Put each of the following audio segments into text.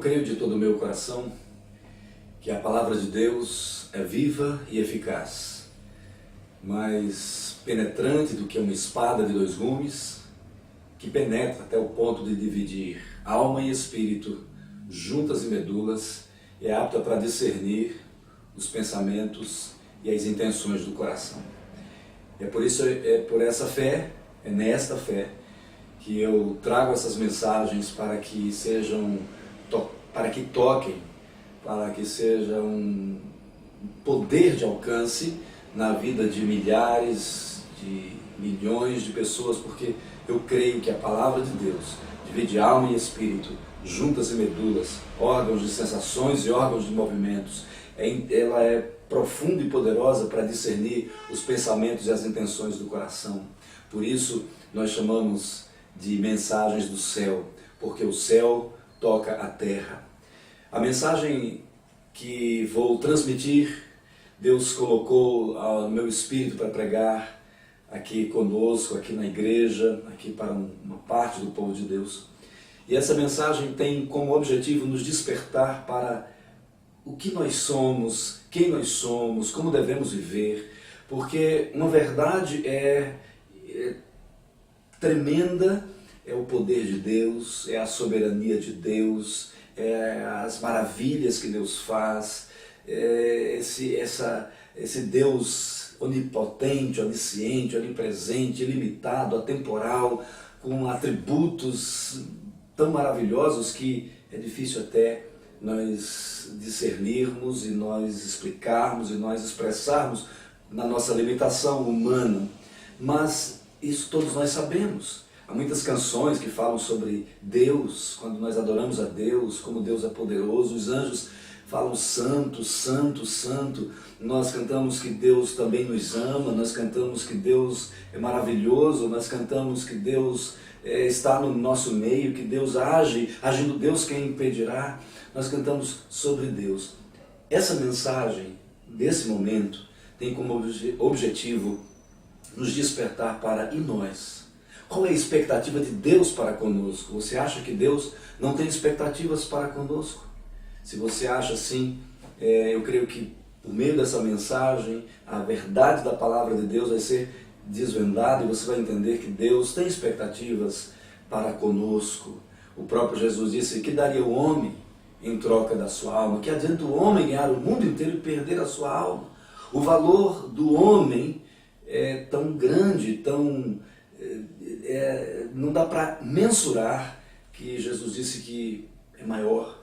creio de todo o meu coração que a palavra de Deus é viva e eficaz, mais penetrante do que uma espada de dois gumes, que penetra até o ponto de dividir alma e espírito, juntas e medulas, e é apta para discernir os pensamentos e as intenções do coração. É por isso, por essa fé, é nesta fé, que eu trago essas mensagens para que sejam, para que toquem, para que seja um poder de alcance na vida de milhares, de milhões de pessoas, porque eu creio que a palavra de Deus divide alma e espírito, juntas e medulas, órgãos de sensações e órgãos de movimentos. Ela é profunda e poderosa para discernir os pensamentos e as intenções do coração. Por isso nós chamamos de mensagens do céu, porque o céu toca a terra. A mensagem que vou transmitir, Deus colocou ao meu espírito para pregar aqui conosco, aqui na igreja, aqui para uma parte do povo de Deus. E essa mensagem tem como objetivo nos despertar para o que nós somos, quem nós somos, como devemos viver, porque uma verdade é tremenda, é o poder de Deus, é a soberania de Deus, é as maravilhas que Deus faz, é esse Deus onipotente, onisciente, onipresente, ilimitado, atemporal, com atributos tão maravilhosos que é difícil até nós discernirmos e nós explicarmos e nós expressarmos na nossa limitação humana. Mas isso todos nós sabemos. Há muitas canções que falam sobre Deus, quando nós adoramos a Deus, como Deus é poderoso. Os anjos falam santo, santo, santo. Nós cantamos que Deus também nos ama, nós cantamos que Deus é maravilhoso, nós cantamos que Deus está no nosso meio, que Deus age, agindo Deus quem impedirá. Nós cantamos sobre Deus. Essa mensagem, desse momento, tem como objetivo nos despertar para e nós. Qual é a expectativa de Deus para conosco? Você acha que Deus não tem expectativas para conosco? Se você acha assim, eu creio que por meio dessa mensagem, a verdade da palavra de Deus vai ser desvendada e você vai entender que Deus tem expectativas para conosco. O próprio Jesus disse que daria o homem em troca da sua alma, que adianta o homem ganhar o mundo inteiro e perder a sua alma. O valor do homem é tão grande, não dá para mensurar, que Jesus disse que é maior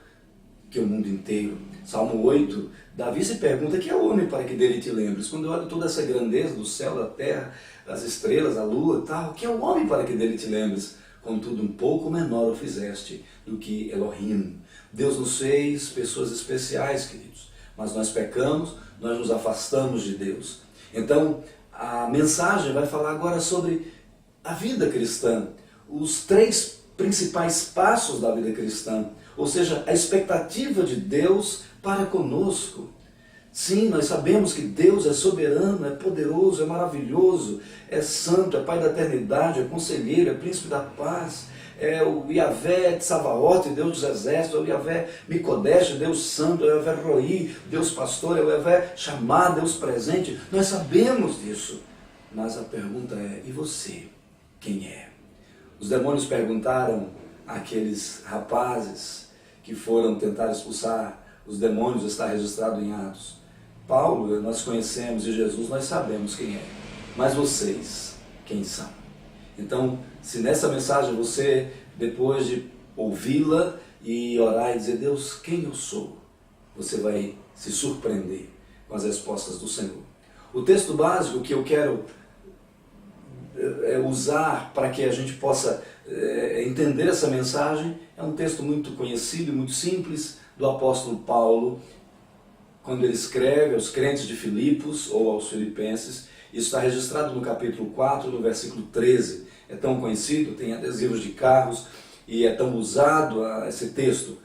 que o mundo inteiro. Salmo 8, Davi se pergunta: que é o homem para que dele te lembres? Quando eu olho toda essa grandeza do céu, da terra, das estrelas, a lua e tal, que é o homem para que dele te lembres? Contudo, um pouco menor o fizeste do que Elohim. Deus nos fez pessoas especiais, queridos, mas nós pecamos, nós nos afastamos de Deus. Então, a mensagem vai falar agora sobre a vida cristã, os 3 principais passos da vida cristã, ou seja, a expectativa de Deus para conosco. Sim, nós sabemos que Deus é soberano, é poderoso, é maravilhoso, é santo, é Pai da eternidade, é conselheiro, é príncipe da paz, é o Yahvé Tsavaot, Deus dos exércitos, é o Yahvé Mikodesh, Deus santo, é o Yahvé Roi, Deus pastor, é o Yahvé Shammah, Deus presente. Nós sabemos disso, mas a pergunta é: e você? Quem é? Os demônios perguntaram àqueles rapazes que foram tentar expulsar os demônios, está registrado em Atos. Paulo, nós conhecemos, e Jesus, nós sabemos quem é. Mas vocês, quem são? Então, se nessa mensagem você, depois de ouvi-la e orar e dizer: Deus, quem eu sou? Você vai se surpreender com as respostas do Senhor. O texto básico que eu quero usar para que a gente possa entender essa mensagem é um texto muito conhecido e muito simples do apóstolo Paulo, quando ele escreve aos crentes de Filipos ou aos filipenses. Isso está registrado no capítulo 4, no versículo 13. É tão conhecido, tem adesivos de carros e é tão usado esse texto: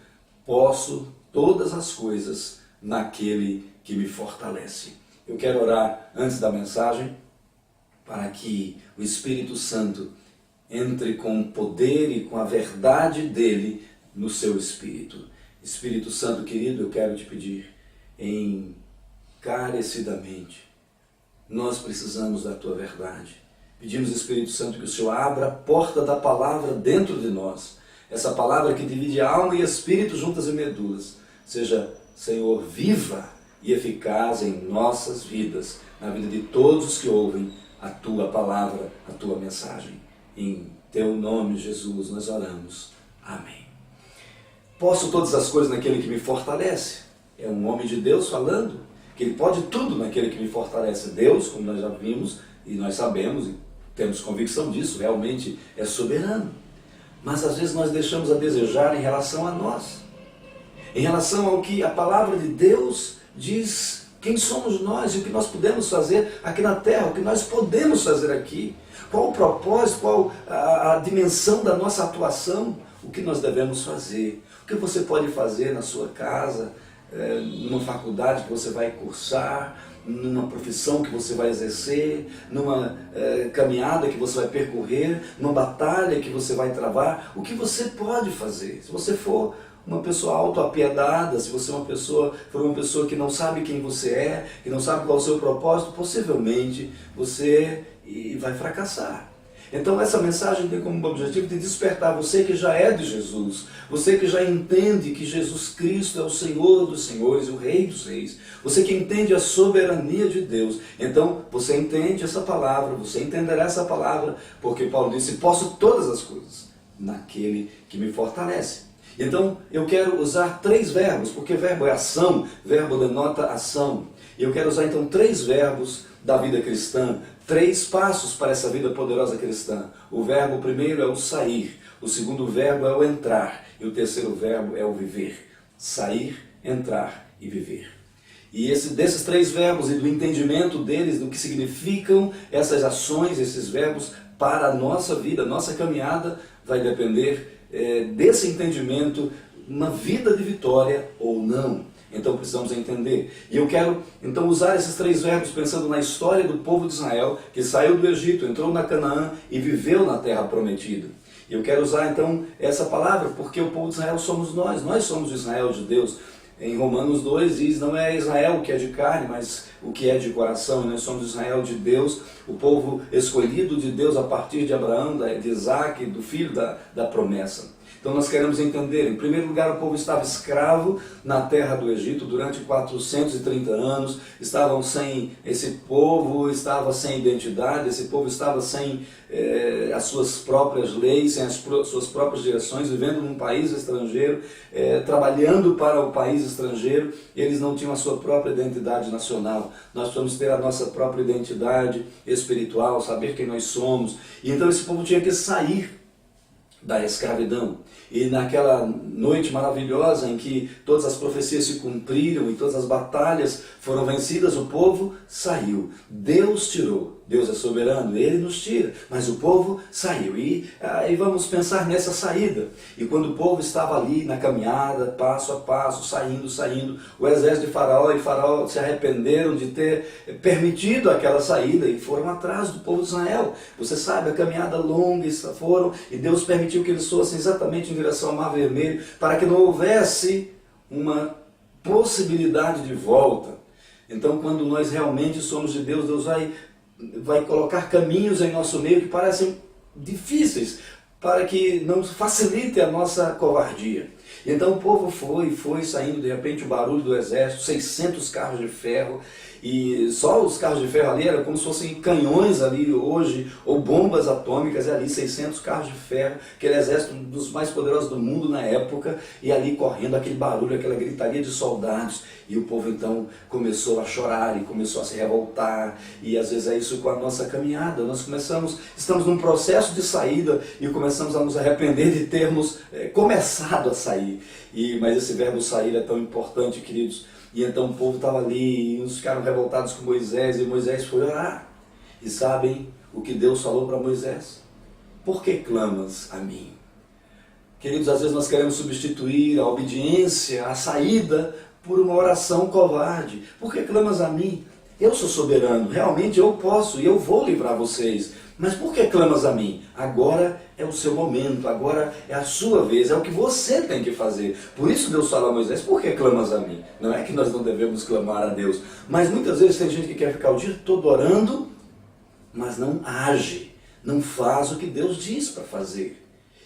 posso todas as coisas naquele que me fortalece. Eu quero orar antes da mensagem para que o Espírito Santo entre com o poder e com a verdade dele no seu espírito. Espírito Santo querido, eu quero te pedir encarecidamente, nós precisamos da tua verdade. Pedimos, Espírito Santo, que o Senhor abra a porta da palavra dentro de nós. Essa palavra que divide alma e espírito, juntas e medulas, seja, Senhor, viva e eficaz em nossas vidas, na vida de todos os que ouvem a tua palavra, a tua mensagem. Em teu nome, Jesus, nós oramos. Amém. Posso todas as coisas naquele que me fortalece. É um homem de Deus falando que ele pode tudo naquele que me fortalece. Deus, como nós já vimos e nós sabemos e temos convicção disso, realmente é soberano. Mas às vezes nós deixamos a desejar em relação a nós, em relação ao que a palavra de Deus diz, quem somos nós e o que nós podemos fazer aqui na terra, o que nós podemos fazer aqui, qual o propósito, qual a dimensão da nossa atuação, o que nós devemos fazer, o que você pode fazer na sua casa, numa faculdade que você vai cursar, numa profissão que você vai exercer, numa caminhada que você vai percorrer, numa batalha que você vai travar, o que você pode fazer. Se você for uma pessoa autoapiedada, se você for uma pessoa que não sabe quem você é, que não sabe qual é o seu propósito, possivelmente você vai fracassar. Então essa mensagem tem como objetivo de despertar você que já é de Jesus, você que já entende que Jesus Cristo é o Senhor dos Senhores, o Rei dos Reis, você que entende a soberania de Deus. Então você entende essa palavra, você entenderá essa palavra, porque Paulo disse, posso todas as coisas naquele que me fortalece. Então eu quero usar 3 verbos, porque verbo é ação, verbo denota ação. Eu quero usar então 3 verbos da vida cristã, 3 passos para essa vida poderosa cristã. O verbo primeiro é o sair, o segundo verbo é o entrar, e o terceiro verbo é o viver. Sair, entrar e viver. E desses 3 verbos e do entendimento deles, do que significam essas ações, esses verbos para a nossa vida, nossa caminhada, vai depender desse entendimento, uma vida de vitória ou não. Então precisamos entender. E eu quero então usar esses 3 verbos pensando na história do povo de Israel, que saiu do Egito, entrou na Canaã e viveu na terra prometida. E eu quero usar então essa palavra, porque o povo de Israel somos nós somos o Israel de Deus. Em Romanos 2 diz, não é Israel o que é de carne, mas o que é de coração, e nós somos Israel de Deus, o povo escolhido de Deus a partir de Abraão, de Isaac, do filho da promessa. Então nós queremos entender, em primeiro lugar, o povo estava escravo na terra do Egito durante 430 anos, esse povo estava sem identidade, esse povo estava sem as suas próprias leis, sem as suas próprias direções, vivendo num país estrangeiro, trabalhando para o país estrangeiro, eles não tinham a sua própria identidade nacional. Nós precisamos ter a nossa própria identidade espiritual, saber quem nós somos, e então esse povo tinha que sair da escravidão. E naquela noite maravilhosa em que todas as profecias se cumpriram e todas as batalhas foram vencidas, o povo saiu. Deus tirou. Deus é soberano, Ele nos tira, mas o povo saiu. E aí vamos pensar nessa saída. E quando o povo estava ali na caminhada, passo a passo, saindo, o exército de Faraó e Faraó se arrependeram de ter permitido aquela saída e foram atrás do povo de Israel. Você sabe, a caminhada longa foram e Deus permitiu que eles fossem exatamente em direção ao Mar Vermelho para que não houvesse uma possibilidade de volta. Então, quando nós realmente somos de Deus, Deus vai colocar caminhos em nosso meio que parecem difíceis, para que não facilite a nossa covardia. Então o povo foi saindo, de repente o barulho do exército, 600 carros de ferro, e só os carros de ferro ali eram como se fossem canhões ali hoje, ou bombas atômicas, e ali 600 carros de ferro, aquele exército dos mais poderosos do mundo na época, e ali correndo aquele barulho, aquela gritaria de soldados, e o povo então começou a chorar e começou a se revoltar, e às vezes é isso com a nossa caminhada, nós estamos num processo de saída e começamos a nos arrepender de termos começado a sair, mas esse verbo sair é tão importante, queridos. E então o povo estava ali, e uns ficaram revoltados com Moisés, e Moisés foi orar. E sabem o que Deus falou para Moisés? Por que clamas a mim? Queridos, às vezes nós queremos substituir a obediência, a saída, por uma oração covarde. Por que clamas a mim? Eu sou soberano, realmente eu posso e eu vou livrar vocês. Mas por que clamas a mim? Agora é o seu momento, agora é a sua vez, é o que você tem que fazer. Por isso Deus fala a Moisés, por que clamas a mim? Não é que nós não devemos clamar a Deus, mas muitas vezes tem gente que quer ficar o dia todo orando, mas não age, não faz o que Deus diz para fazer.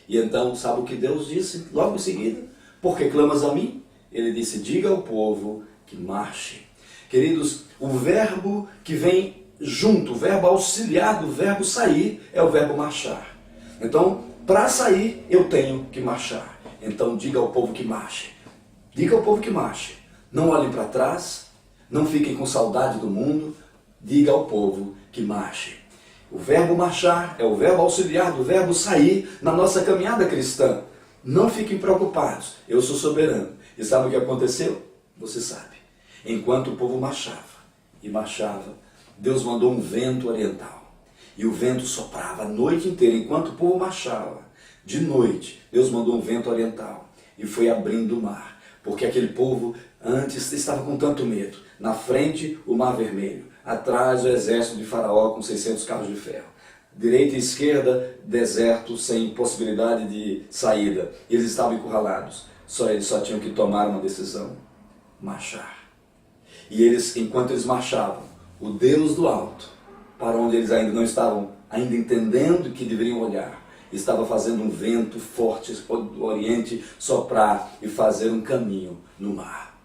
E então, sabe o que Deus disse logo em seguida? Por que clamas a mim? Ele disse, diga ao povo que marche. Queridos, o verbo que vem junto, o verbo auxiliar do verbo sair, é o verbo marchar. Então, para sair, eu tenho que marchar. Então, diga ao povo que marche. Diga ao povo que marche. Não olhem para trás, não fiquem com saudade do mundo. Diga ao povo que marche. O verbo marchar é o verbo auxiliar do verbo sair na nossa caminhada cristã. Não fiquem preocupados, eu sou soberano. E sabe o que aconteceu? Você sabe. Enquanto o povo marchava e marchava, Deus mandou um vento oriental. E o vento soprava a noite inteira, enquanto o povo marchava. De noite, Deus mandou um vento oriental e foi abrindo o mar. Porque aquele povo antes estava com tanto medo. Na frente, o Mar Vermelho. Atrás, o exército de Faraó com 600 carros de ferro. Direita e esquerda, deserto sem possibilidade de saída. Eles estavam encurralados. Eles só tinham que tomar uma decisão. Marchar. E eles, enquanto eles marchavam, o Deus do alto, para onde eles ainda não estavam ainda entendendo que deveriam olhar, estava fazendo um vento forte do Oriente soprar e fazer um caminho no mar.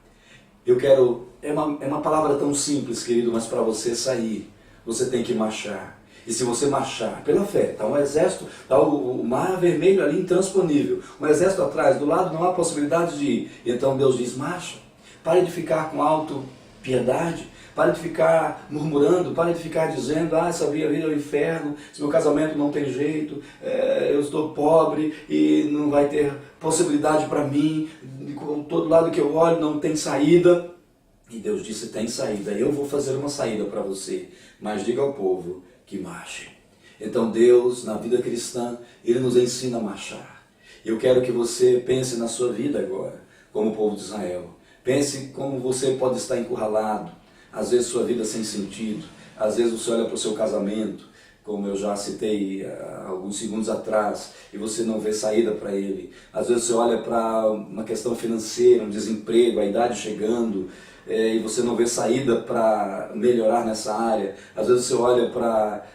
É uma palavra tão simples, querido, mas para você sair, você tem que marchar. E se você marchar pela fé, está um exército, está o Mar Vermelho ali intransponível, um exército atrás, do lado não há possibilidade de ir. Então Deus diz, marcha, pare de ficar com auto-piedade, pare de ficar murmurando, pare de ficar dizendo, essa vida é o inferno, esse meu casamento não tem jeito, eu estou pobre e não vai ter possibilidade para mim, de todo lado que eu olho não tem saída. E Deus disse, tem saída, eu vou fazer uma saída para você, mas diga ao povo que marche. Então Deus, na vida cristã, Ele nos ensina a marchar. Eu quero que você pense na sua vida agora, como o povo de Israel. Pense como você pode estar encurralado, às vezes sua vida sem sentido, às vezes você olha para o seu casamento, como eu já citei alguns segundos atrás, e você não vê saída para ele. Às vezes você olha para uma questão financeira, um desemprego, a idade chegando, e você não vê saída para melhorar nessa área. Às vezes você olha para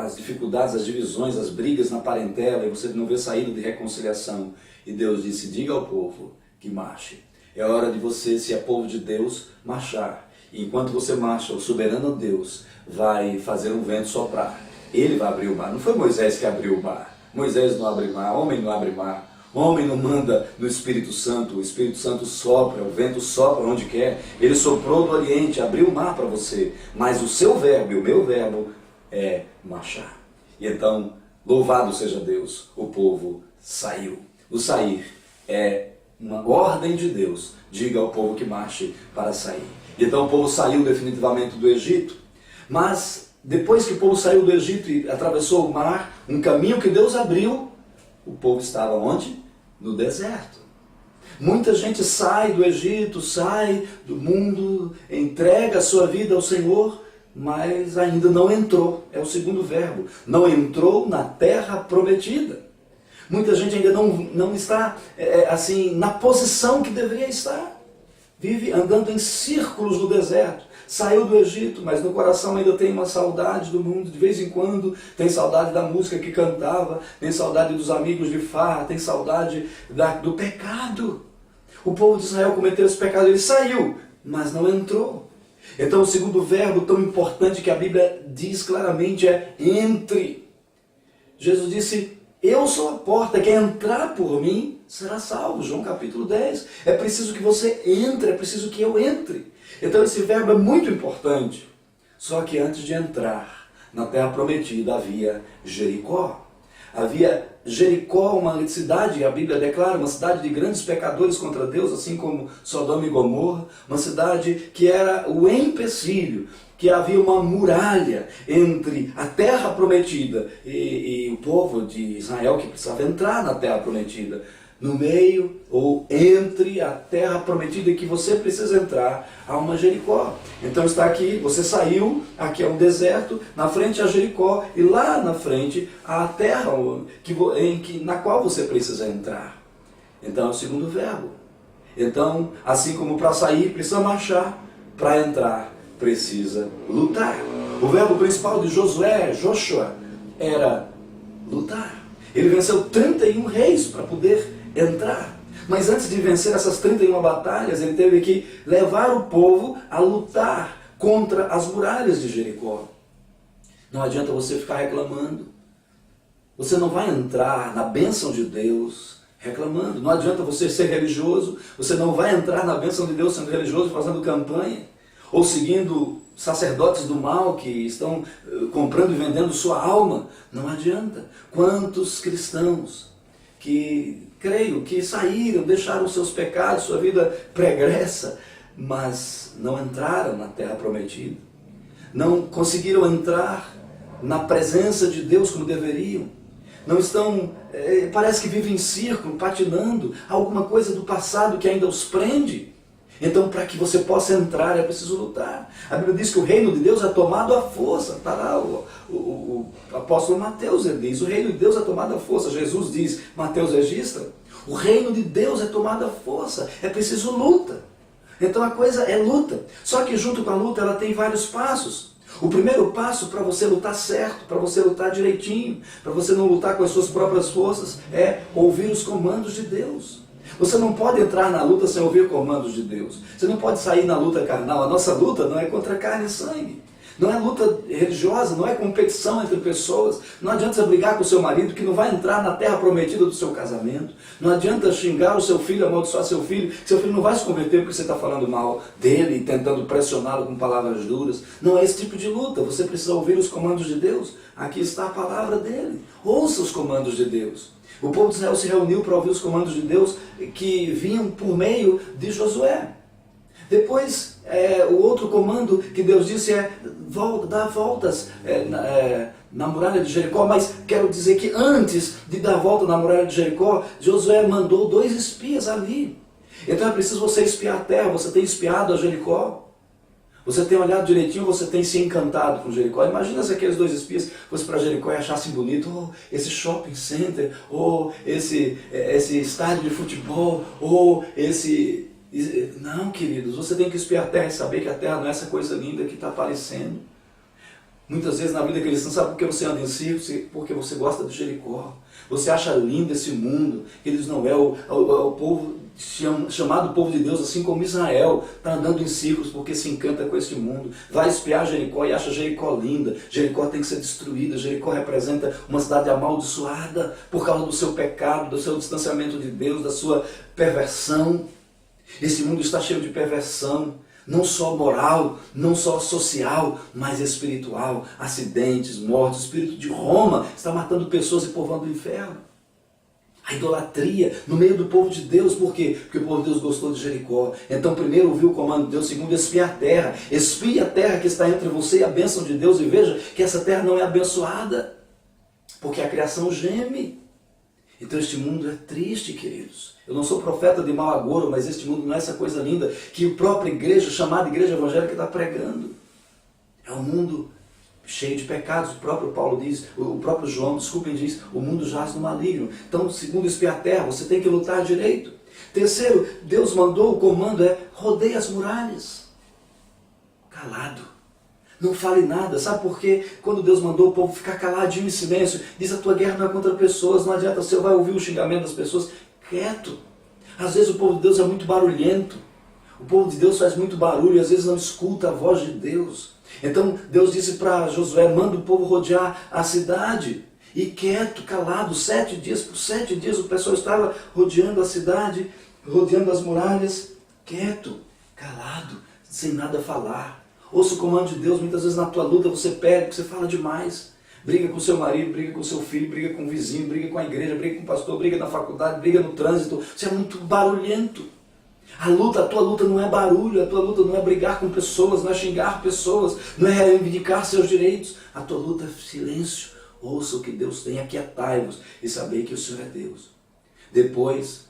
as dificuldades, as divisões, as brigas na parentela, e você não vê saída de reconciliação. E Deus disse, diga ao povo que marche. É hora de você, se é povo de Deus, marchar. E enquanto você marcha, o soberano Deus vai fazer um vento soprar. Ele vai abrir o mar. Não foi Moisés que abriu o mar. Moisés não abre mar, homem não abre mar. Homem não manda no Espírito Santo. O Espírito Santo sopra, o vento sopra onde quer. Ele soprou do Oriente, abriu o mar para você. Mas o seu verbo e o meu verbo é marchar. E então, louvado seja Deus, o povo saiu. O sair é uma ordem de Deus. Diga ao povo que marche para sair. E então o povo saiu definitivamente do Egito, mas depois que o povo saiu do Egito e atravessou o mar, um caminho que Deus abriu, o povo estava onde? No deserto. Muita gente sai do Egito, sai do mundo, entrega a sua vida ao Senhor, mas ainda não entrou, é o segundo verbo, não entrou na terra prometida. Muita gente ainda não está assim na posição que deveria estar. Vive andando em círculos no deserto. Saiu do Egito, mas no coração ainda tem uma saudade do mundo. De vez em quando tem saudade da música que cantava, tem saudade dos amigos de farra, tem saudade do pecado. O povo de Israel cometeu esse pecado, ele saiu, mas não entrou. Então o segundo verbo tão importante que a Bíblia diz claramente é entre. Jesus disse, eu sou a porta, quem entrar por mim será salvo. João capítulo 10. É preciso que você entre, é preciso que eu entre. Então esse verbo é muito importante. Só que antes de entrar na terra prometida havia Jericó. Havia Jericó, uma cidade, a Bíblia declara, uma cidade de grandes pecadores contra Deus, assim como Sodoma e Gomorra. Uma cidade que era o empecilho, que havia uma muralha entre a terra prometida e o povo de Israel que precisava entrar na terra prometida. No meio ou entre a terra prometida que você precisa entrar, há uma Jericó. Então está aqui, você saiu, aqui é um deserto, na frente há Jericó, e lá na frente há a terra na qual você precisa entrar. Então é o segundo verbo. Então, assim como para sair precisa marchar, para entrar precisa lutar. O verbo principal de Josué, Joshua, era lutar. Ele venceu 31 reis para poder entrar. Mas antes de vencer essas 31 batalhas, ele teve que levar o povo a lutar contra as muralhas de Jericó. Não adianta você ficar reclamando. Você não vai entrar na bênção de Deus reclamando. Não adianta você ser religioso. Você não vai entrar na bênção de Deus sendo religioso, fazendo campanha, ou seguindo sacerdotes do mal que estão comprando e vendendo sua alma. Não adianta. Quantos cristãos que, creio, que saíram, deixaram seus pecados, sua vida pregressa, mas não entraram na terra prometida. Não conseguiram entrar na presença de Deus como deveriam. Não estão, parece que vivem em círculo, patinando, alguma coisa do passado que ainda os prende. Então, para que você possa entrar, é preciso lutar. A Bíblia diz que o reino de Deus é tomado à força. Está lá o apóstolo Mateus, ele diz, o reino de Deus é tomado à força. Jesus diz, Mateus registra, o reino de Deus é tomado à força. É preciso luta. Então a coisa é luta. Só que junto com a luta ela tem vários passos. O primeiro passo para você lutar certo, para você lutar direitinho, para você não lutar com as suas próprias forças, é ouvir os comandos de Deus. Você não pode entrar na luta sem ouvir comandos de Deus. Você não pode sair na luta carnal. A nossa luta não é contra carne e sangue. Não é luta religiosa, não é competição entre pessoas. Não adianta você brigar com o seu marido que não vai entrar na terra prometida do seu casamento. Não adianta xingar o seu filho, amaldiçoar seu filho, que seu filho não vai se converter porque você está falando mal dele e tentando pressioná-lo com palavras duras. Não é esse tipo de luta. Você precisa ouvir os comandos de Deus. Aqui está a palavra dele. Ouça os comandos de Deus. O povo de Israel se reuniu para ouvir os comandos de Deus que vinham por meio de Josué. Depois, o outro comando que Deus disse é dar voltas na muralha de Jericó. Mas quero dizer que antes de dar volta na muralha de Jericó, Josué mandou 2 espias ali. Então é preciso você espiar a terra. Você tem espiado a Jericó? Você tem olhado direitinho, você tem se encantado com Jericó. Imagina se aqueles 2 espias fossem para Jericó e achassem bonito, esse shopping center, ou esse estádio de futebol, ou esse... Não, queridos, você tem que espiar a terra e saber que a terra não é essa coisa linda que está aparecendo. Muitas vezes na vida cristã, sabe por que você anda em círculos? Porque você gosta de Jericó. Você acha lindo esse mundo. Eles não é o povo chamado povo de Deus, assim como Israel, está andando em círculos porque se encanta com este mundo. Vai espiar Jericó e acha Jericó linda. Jericó tem que ser destruída. Jericó representa uma cidade amaldiçoada por causa do seu pecado, do seu distanciamento de Deus, da sua perversão. Esse mundo está cheio de perversão, não só moral, não só social, mas espiritual. Acidentes, mortes, o espírito de Roma está matando pessoas e povoando o inferno. A idolatria no meio do povo de Deus, por quê? Porque o povo de Deus gostou de Jericó. Então primeiro ouviu o comando de Deus, segundo espia a terra. Espia a terra que está entre você e a bênção de Deus e veja que essa terra não é abençoada, porque a criação geme. Então este mundo é triste, queridos. Eu não sou profeta de mau agouro, mas este mundo não é essa coisa linda que a própria igreja, chamada igreja evangélica, está pregando. É um mundo cheio de pecados. O próprio Paulo diz, o próprio João, desculpem, diz, o mundo jaz no maligno. Então, segundo espiar a terra, você tem que lutar direito. Terceiro, Deus mandou, o comando rodeie as muralhas. Calado. Não fale nada, sabe por quê? Quando Deus mandou o povo ficar caladinho em silêncio, diz a tua guerra não é contra pessoas, não adianta, você vai ouvir o xingamento das pessoas, quieto. Às vezes o povo de Deus é muito barulhento, o povo de Deus faz muito barulho e às vezes não escuta a voz de Deus. Então Deus disse para Josué, manda o povo rodear a cidade, e quieto, calado, 7 dias, por 7 dias o pessoal estava rodeando a cidade, rodeando as muralhas, quieto, calado, sem nada falar. Ouça o comando de Deus. Muitas vezes na tua luta você perde, porque você fala demais. Briga com seu marido, briga com seu filho, briga com o vizinho, briga com a igreja, briga com o pastor, briga na faculdade, briga no trânsito. Você é muito barulhento. A tua luta não é barulho, a tua luta não é brigar com pessoas, não é xingar pessoas, não é reivindicar seus direitos. A tua luta é silêncio. Ouça o que Deus tem, aquietai-vos e sabei que o Senhor é Deus. Depois,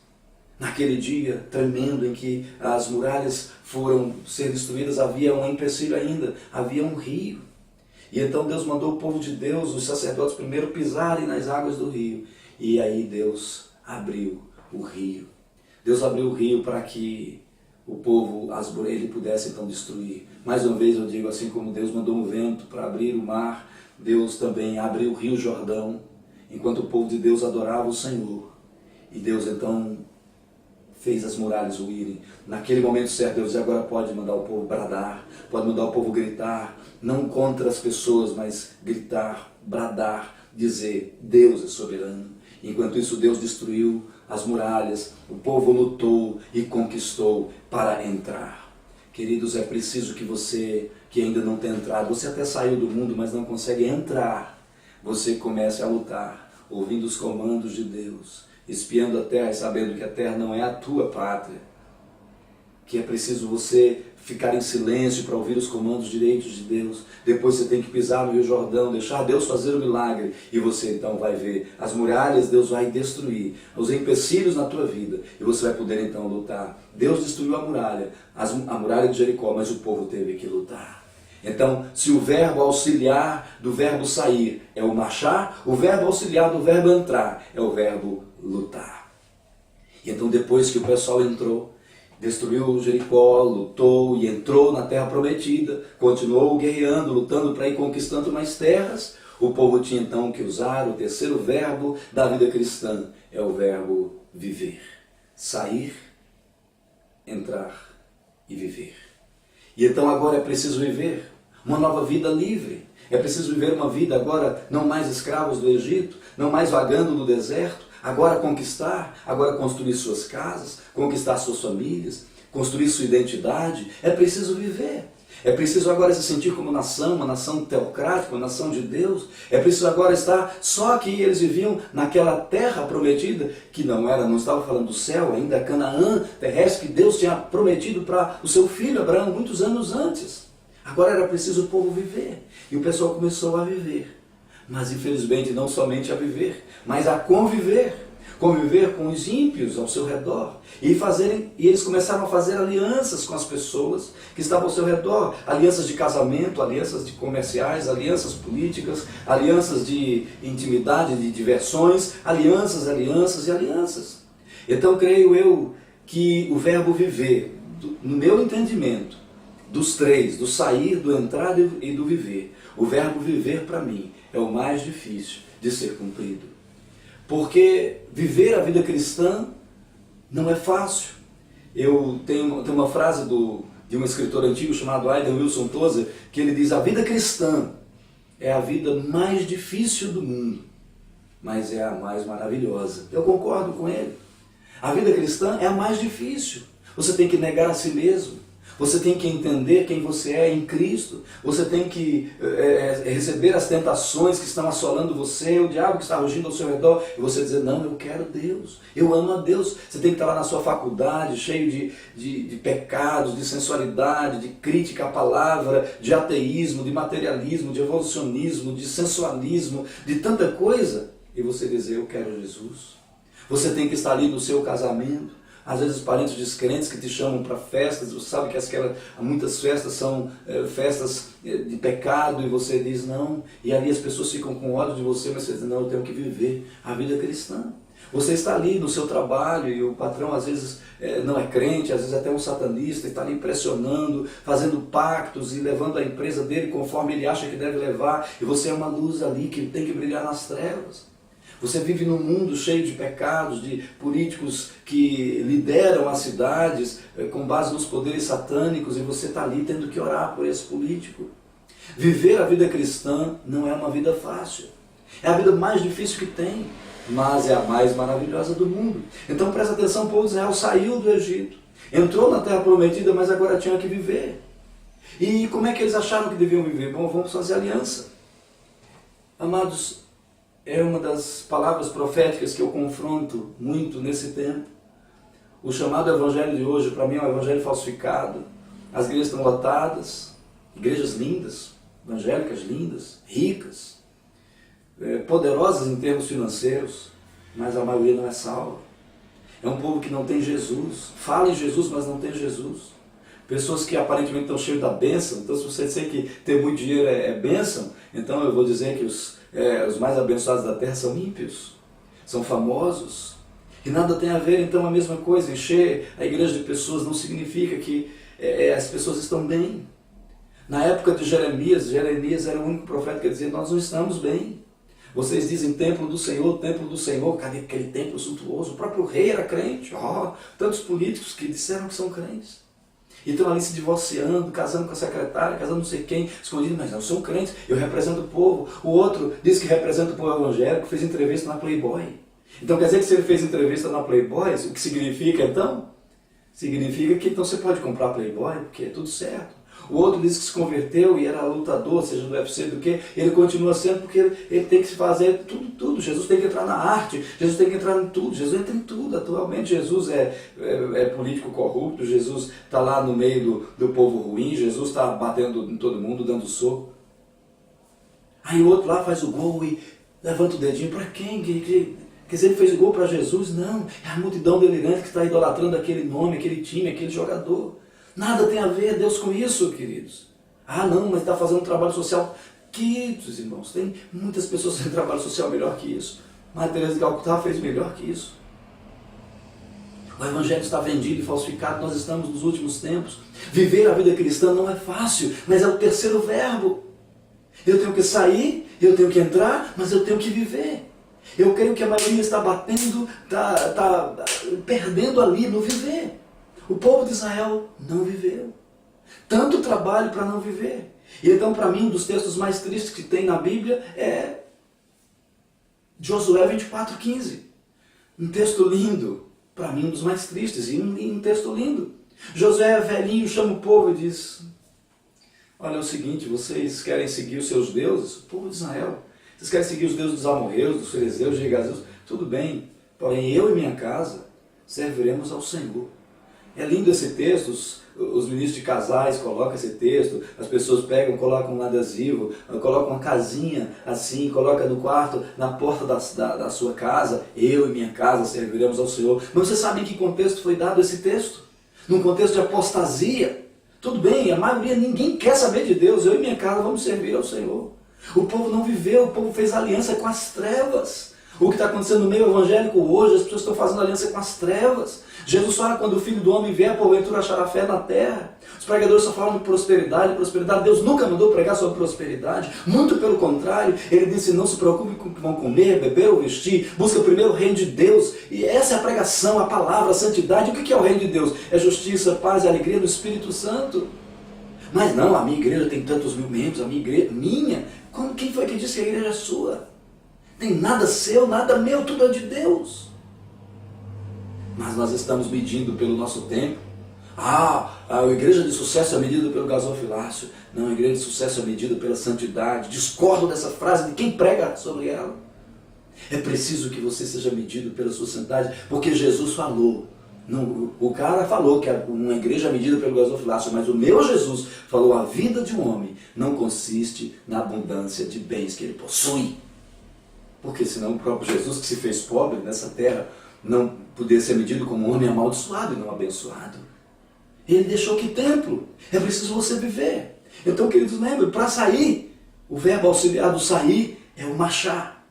naquele dia tremendo em que as muralhas foram ser destruídas, havia um empecilho ainda, havia um rio. E então Deus mandou o povo de Deus, os sacerdotes primeiro, pisarem nas águas do rio. E aí Deus abriu o rio. Deus abriu o rio para que o povo, ele pudesse então destruir. Mais uma vez eu digo, assim como Deus mandou um vento para abrir o mar, Deus também abriu o rio Jordão, enquanto o povo de Deus adorava o Senhor. E Deus então fez as muralhas ruírem. Naquele momento certo, Deus agora pode mandar o povo bradar, pode mandar o povo gritar, não contra as pessoas, mas gritar, bradar, dizer, Deus é soberano. Enquanto isso, Deus destruiu as muralhas, o povo lutou e conquistou para entrar. Queridos, é preciso que você, que ainda não tem entrado, você até saiu do mundo, mas não consegue entrar, você comece a lutar, ouvindo os comandos de Deus, espiando a terra e sabendo que a terra não é a tua pátria, que é preciso você ficar em silêncio para ouvir os comandos direitos de Deus. Depois você tem que pisar no Rio Jordão, deixar Deus fazer o milagre, e você então vai ver as muralhas, Deus vai destruir os empecilhos na tua vida, e você vai poder então lutar. Deus destruiu a muralha de Jericó, mas o povo teve que lutar. Então, se o verbo auxiliar do verbo sair é o marchar, o verbo auxiliar do verbo entrar é o verbo lutar. E então, depois que o pessoal entrou, destruiu Jericó, lutou e entrou na terra prometida, continuou guerreando, lutando para ir conquistando mais terras, o povo tinha então que usar o terceiro verbo da vida cristã, é o verbo viver. Sair, entrar e viver. E então agora é preciso viver uma nova vida livre. É preciso viver uma vida agora não mais escravos do Egito, não mais vagando no deserto, agora conquistar, agora construir suas casas, conquistar suas famílias, construir sua identidade. É preciso viver. É preciso agora se sentir como nação, uma nação teocrática, uma nação de Deus. É preciso agora estar, só que eles viviam naquela terra prometida, que não estava falando do céu, ainda a Canaã terrestre, que Deus tinha prometido para o seu filho Abraão muitos anos antes. Agora era preciso o povo viver. E o pessoal começou a viver. Mas infelizmente não somente a viver, mas a conviver. Conviver com os ímpios ao seu redor. E eles começaram a fazer alianças com as pessoas que estavam ao seu redor. Alianças de casamento, alianças de comerciais, alianças políticas, alianças de intimidade, de diversões, alianças e alianças. Então creio eu que o verbo viver, no meu entendimento, dos três, do sair, do entrar e do viver, o verbo viver para mim é o mais difícil de ser cumprido. Porque viver a vida cristã não é fácil. Eu tenho uma frase de um escritor antigo chamado Aidan Wilson Tozer, que ele diz: a vida cristã é a vida mais difícil do mundo, mas é a mais maravilhosa. Eu concordo com ele. A vida cristã é a mais difícil. Você tem que negar a si mesmo. Você tem que entender quem você é em Cristo. Você tem que receber as tentações que estão assolando você, o diabo que está rugindo ao seu redor, e você dizer: não, eu quero Deus, eu amo a Deus. Você tem que estar lá na sua faculdade, cheio de pecados, de sensualidade, de crítica à palavra, de ateísmo, de materialismo, de evolucionismo, de sensualismo, de tanta coisa, e você dizer: eu quero Jesus. Você tem que estar ali no seu casamento. Às vezes parentes descrentes que te chamam para festas, você sabe que muitas festas são festas de pecado, e você diz não, e ali as pessoas ficam com ódio de você, mas você diz: não, eu tenho que viver a vida cristã. Você está ali no seu trabalho e o patrão às vezes não é crente, às vezes até um satanista, está ali pressionando, fazendo pactos e levando a empresa dele conforme ele acha que deve levar, e você é uma luz ali que tem que brilhar nas trevas. Você vive num mundo cheio de pecados, de políticos que lideram as cidades com base nos poderes satânicos, e você está ali tendo que orar por esse político. Viver a vida cristã não é uma vida fácil. É a vida mais difícil que tem, mas é a mais maravilhosa do mundo. Então presta atenção, o povo de Israel saiu do Egito, entrou na terra prometida, mas agora tinha que viver. E como é que eles acharam que deviam viver? Bom, vamos fazer aliança. Amados, é uma das palavras proféticas que eu confronto muito nesse tempo. O chamado evangelho de hoje, para mim, é um evangelho falsificado. As igrejas estão lotadas, igrejas lindas, evangélicas lindas, ricas, poderosas em termos financeiros, mas a maioria não é salva. É um povo que não tem Jesus, fala em Jesus, mas não tem Jesus. Pessoas que aparentemente estão cheias da bênção. Então, se você disser que ter muito dinheiro é bênção, então eu vou dizer que os mais abençoados da terra são ímpios, são famosos. E nada tem a ver, então, a mesma coisa. Encher a igreja de pessoas não significa que as pessoas estão bem. Na época de Jeremias era o único profeta que dizia: nós não estamos bem. Vocês dizem templo do Senhor, cadê aquele templo suntuoso? O próprio rei era crente. Tantos políticos que disseram que são crentes. E estão ali se divorciando, casando com a secretária, casando não sei quem, escondido, mas não, são crentes, eu represento o povo. O outro diz que representa o povo evangélico, fez entrevista na Playboy. Então quer dizer que se ele fez entrevista na Playboy, o que significa então? Significa que então você pode comprar Playboy, porque é tudo certo. O outro diz que se converteu e era lutador, seja do UFC do que, ele continua sendo porque ele tem que se fazer tudo. Jesus tem que entrar na arte, Jesus tem que entrar em tudo, Jesus entra em tudo. Atualmente Jesus é político corrupto, Jesus está lá no meio do povo ruim, Jesus está batendo em todo mundo, dando soco. Aí o outro lá faz o gol e levanta o dedinho, para quem? Quer dizer, ele fez o gol para Jesus? Não, é a multidão delirante que está idolatrando aquele nome, aquele time, aquele jogador. Nada tem a ver Deus com isso, queridos. Não, mas está fazendo um trabalho social. Queridos irmãos, tem muitas pessoas que têm trabalho social melhor que isso. Madre Teresa de Calcutá fez melhor que isso. O evangelho está vendido e falsificado, nós estamos nos últimos tempos. Viver a vida cristã não é fácil, mas é o terceiro verbo. Eu tenho que sair, eu tenho que entrar, mas eu tenho que viver. Eu creio que a maioria está batendo, está perdendo ali no viver. O povo de Israel não viveu. Tanto trabalho para não viver. E então, para mim, um dos textos mais tristes que tem na Bíblia é Josué 24:15. Um texto lindo. Para mim, um dos mais tristes. E um texto lindo. Josué é velhinho, chama o povo e diz: olha, é o seguinte, vocês querem seguir os seus deuses? O povo de Israel. Vocês querem seguir os deuses dos amorreus, dos fariseus, dos gigazeus? Tudo bem. Porém, eu e minha casa serviremos ao Senhor. É lindo esse texto, os ministros de casais colocam esse texto, as pessoas pegam, colocam um adesivo, colocam uma casinha assim, colocam no quarto, na porta da sua casa: eu e minha casa serviremos ao Senhor. Mas você sabe em que contexto foi dado esse texto? Num contexto de apostasia. Tudo bem, a maioria, ninguém quer saber de Deus, eu e minha casa vamos servir ao Senhor. O povo não viveu, o povo fez aliança com as trevas. O que está acontecendo no meio evangélico hoje, as pessoas estão fazendo aliança com as trevas. Jesus fala: quando o Filho do Homem vier, porventura achará fé na terra. Os pregadores só falam de prosperidade, prosperidade. Deus nunca mandou pregar sobre prosperidade. Muito pelo contrário, ele disse: não se preocupe com o que vão comer, beber ou vestir. Busca primeiro o reino de Deus. E essa é a pregação, a palavra, a santidade. O que é o reino de Deus? É justiça, paz e alegria do Espírito Santo. Mas não, a minha igreja tem tantos mil membros, a minha igreja, quem foi que disse que a igreja é sua? Tem nada seu, nada meu, tudo é de Deus. Mas nós estamos medindo pelo nosso tempo. A igreja de sucesso é medida pelo gasofilácio. Não, a igreja de sucesso é medida pela santidade. Discordo dessa frase de quem prega sobre ela. É preciso que você seja medido pela sua santidade, porque Jesus falou. Não, o cara falou que uma igreja é medida pelo gasofilácio, mas o meu Jesus falou: a vida de um homem não consiste na abundância de bens que ele possui. Porque senão o próprio Jesus, que se fez pobre nessa terra, não poderia ser medido como um homem amaldiçoado e não abençoado. Ele deixou que templo? É preciso você viver. Então, queridos, lembrem, para sair, o verbo auxiliar do sair é o marchar.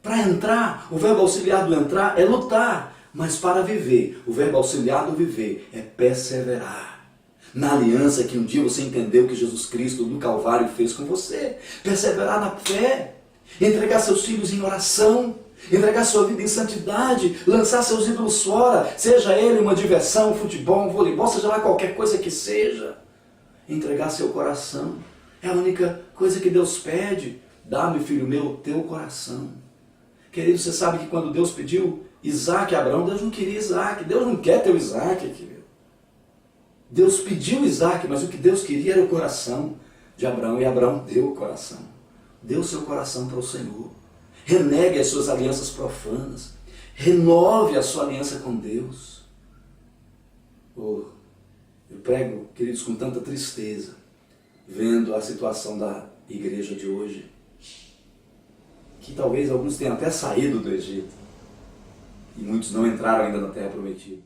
Para entrar, o verbo auxiliar do entrar é lutar. Mas para viver, o verbo auxiliar do viver é perseverar. Na aliança que um dia você entendeu que Jesus Cristo do Calvário fez com você. Perseverar na fé. Entregar seus filhos em oração, entregar sua vida em santidade, lançar seus ídolos fora, seja ele uma diversão, um futebol, um voleibol, seja lá qualquer coisa que seja. Entregar seu coração, é a única coisa que Deus pede. Dá-me, filho meu, o teu coração. Querido, você sabe que quando Deus pediu Isaac a Abraão, Deus não queria Isaac, Deus não quer teu Isaac, querido. Deus pediu Isaac, mas o que Deus queria era o coração de Abraão, e Abraão deu o coração. Dê o seu coração para o Senhor. Renegue as suas alianças profanas. Renove a sua aliança com Deus. Oh, eu prego, queridos, com tanta tristeza, vendo a situação da igreja de hoje, que talvez alguns tenham até saído do Egito, e muitos não entraram ainda na Terra Prometida.